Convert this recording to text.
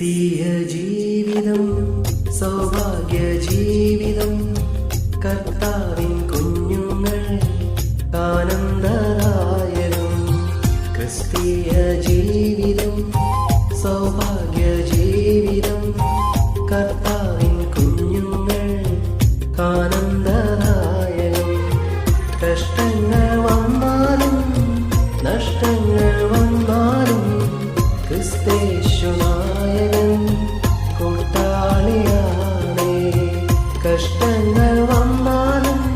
ക്രിസ്തീയ ജീവിതം സൗഭാഗ്യ ജീവിതം കർത്താവിൻ കുഞ്ഞുങ്ങൾ ആനന്ദരായരും. ക്രിസ്തീയ ജീവിതം സൗഭാഗ്യ ജീവിതം കർത്താവിൻ കുഞ്ഞുങ്ങൾ ആനന്ദരായരും. കഷ്ടങ്ങൾ